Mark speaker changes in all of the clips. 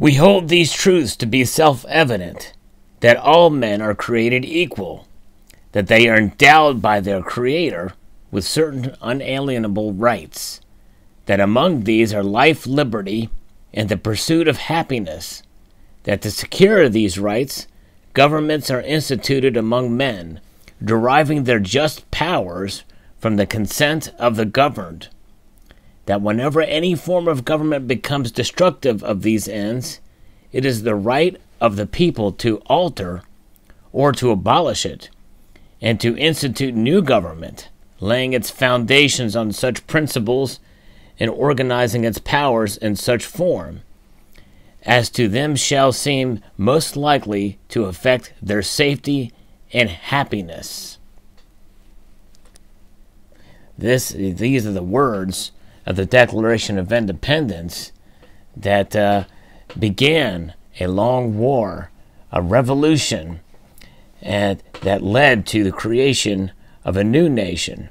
Speaker 1: We hold these truths to be self-evident, that all men are created equal, that they are endowed by their Creator with certain unalienable rights, that among these are life, liberty, and the pursuit of happiness, that to secure these rights, governments are instituted among men, deriving their just powers from the consent of the governed, that whenever any form of government becomes destructive of these ends, it is the right of the people to alter or to abolish it, and to institute new government, laying its foundations on such principles and organizing its powers in such form as to them shall seem most likely to affect their safety and happiness. These are the words of the Declaration of Independence that began a long war, a revolution, and that led to the creation of a new nation.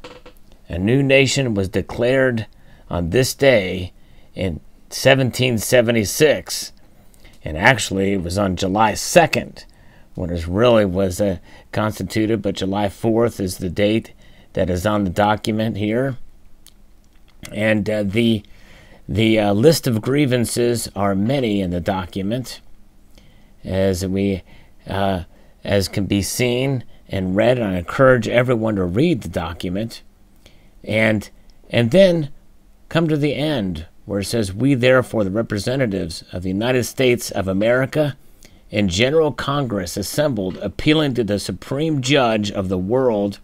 Speaker 1: A new nation was declared on this day in 1776, and actually it was on July 2nd when it really was constituted, but July 4th is the date that is on the document here. And the list of grievances are many in the document, as can be seen and read, and I encourage everyone to read the document, and then come to the end where it says, "We therefore, the representatives of the United States of America in General Congress assembled, appealing to the Supreme Judge of the world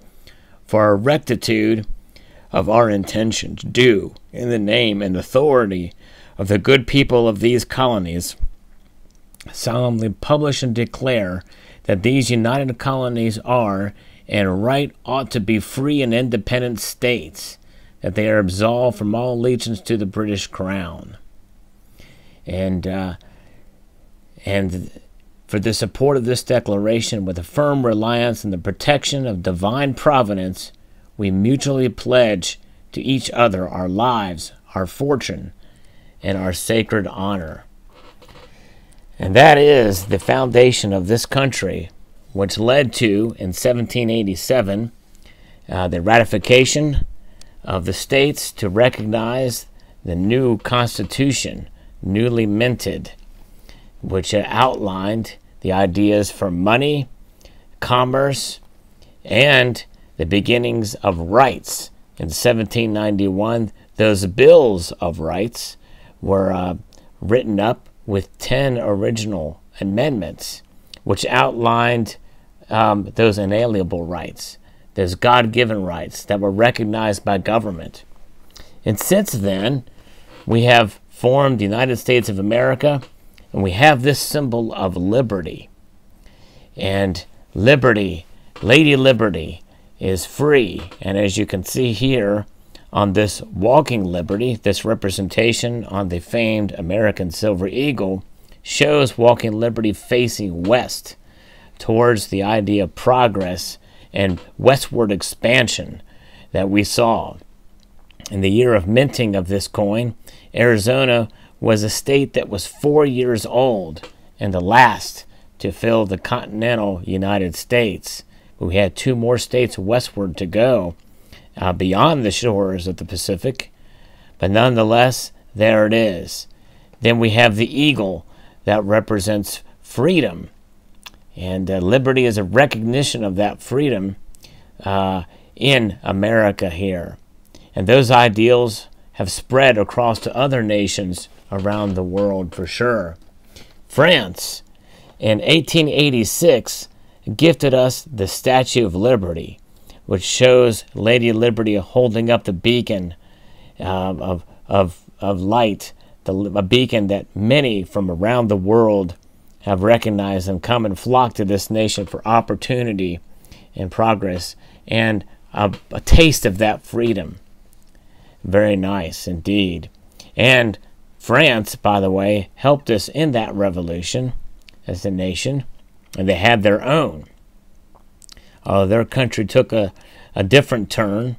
Speaker 1: for a rectitude of our intentions, do, in the name and authority of the good people of these colonies, solemnly publish and declare that these united colonies are, and right ought to be free and independent states, that they are absolved from all allegiance to the British Crown." And for the support of this declaration, with a firm reliance on the protection of divine providence, we mutually pledge to each other our lives, our fortune, and our sacred honor. And that is the foundation of this country, which led to, in 1787, the ratification of the states to recognize the new Constitution, newly minted, which outlined the ideas for money, commerce, and the beginnings of rights. In 1791, those bills of rights were written up with 10 original amendments, which outlined those inalienable rights, those God-given rights that were recognized by government. And since then, we have formed the United States of America, and we have this symbol of liberty. And liberty, Lady Liberty, is free. And as you can see here on this walking liberty, this representation on the famed American Silver Eagle shows walking liberty facing west towards the idea of progress and westward expansion that we saw. In the year of minting of this coin, Arizona was a state that was 4 years old and the last to fill the continental United States. We had 2 more states westward to go beyond the shores of the Pacific, but nonetheless, there it is. Then we have the eagle that represents freedom, and liberty is a recognition of that freedom in America here. And those ideals have spread across to other nations around the world for sure. France, in 1886, gifted us the Statue of Liberty, which shows Lady Liberty holding up the beacon of light, a beacon that many from around the world have recognized and come and flock to this nation for opportunity and progress and a taste of that freedom. Very nice indeed. And France, by the way, helped us in that revolution as a nation, and they had their own. Their country took a different turn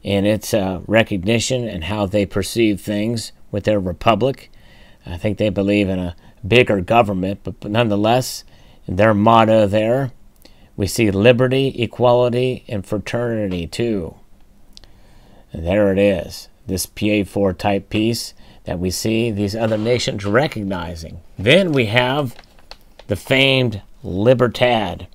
Speaker 1: in its recognition and how they perceive things with their republic. I think they believe in a bigger government, but nonetheless, in their motto there, we see liberty, equality, and fraternity too. And there it is, this PA4 type piece that we see these other nations recognizing. Then we have the famed Libertad.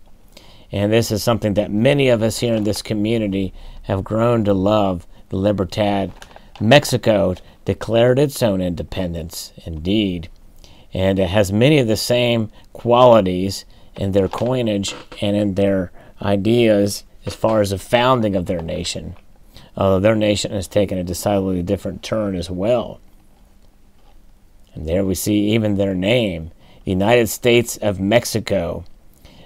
Speaker 1: And this is something that many of us here in this community have grown to love, the Libertad. Mexico declared its own independence, indeed. And it has many of the same qualities in their coinage and in their ideas as far as the founding of their nation. Although their nation has taken a decidedly different turn as well. And there we see even their name, the United States of Mexico,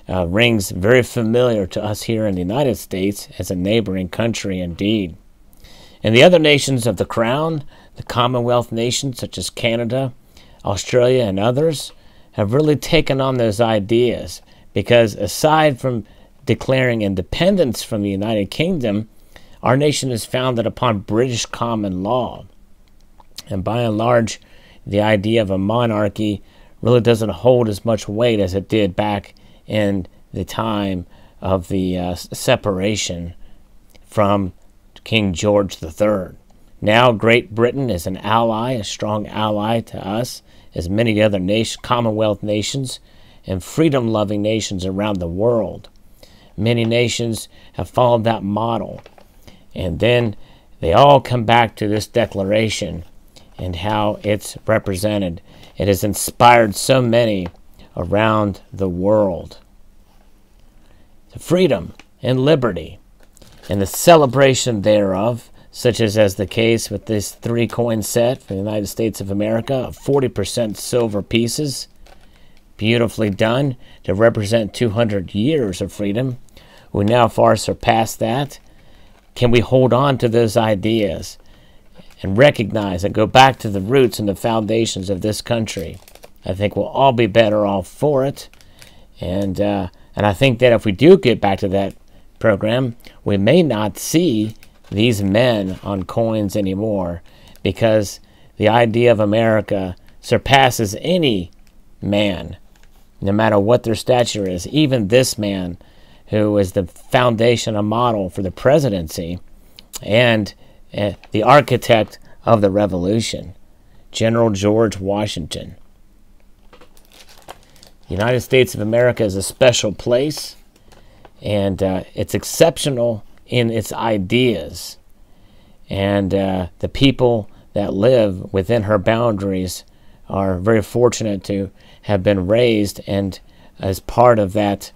Speaker 1: rings very familiar to us here in the United States as a neighboring country indeed. And the other nations of the Crown, the Commonwealth nations such as Canada, Australia, and others, have really taken on those ideas because aside from declaring independence from the United Kingdom, our nation is founded upon British common law. And by and large, the idea of a monarchy really doesn't hold as much weight as it did back in the time of the separation from King George III. Now Great Britain is an ally, a strong ally to us, as many other Commonwealth nations and freedom-loving nations around the world. Many nations have followed that model. And then they all come back to this declaration and how it's represented. It has inspired so many around the world. The freedom and liberty and the celebration thereof, such as the case with this 3-coin set for the United States of America of 40% silver pieces, beautifully done to represent 200 years of freedom. We now far surpass that. Can we hold on to those ideas and recognize and go back to the roots and the foundations of this country? I think we'll all be better off for it. And I think that if we do get back to that program, we may not see these men on coins anymore because the idea of America surpasses any man, no matter what their stature is. Even this man, who is the foundation, a model for the presidency, and the architect of the revolution, General George Washington. The United States of America is a special place, and it's exceptional in its ideas. And the people that live within her boundaries are very fortunate to have been raised and as part of that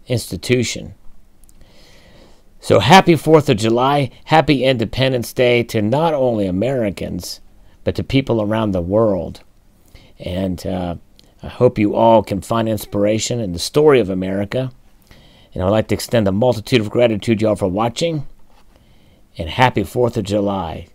Speaker 1: institution. So happy 4th of July, happy Independence Day to not only Americans, but to people around the world. And I hope you all can find inspiration in the story of America. And I'd like to extend a multitude of gratitude to y'all for watching. And happy 4th of July.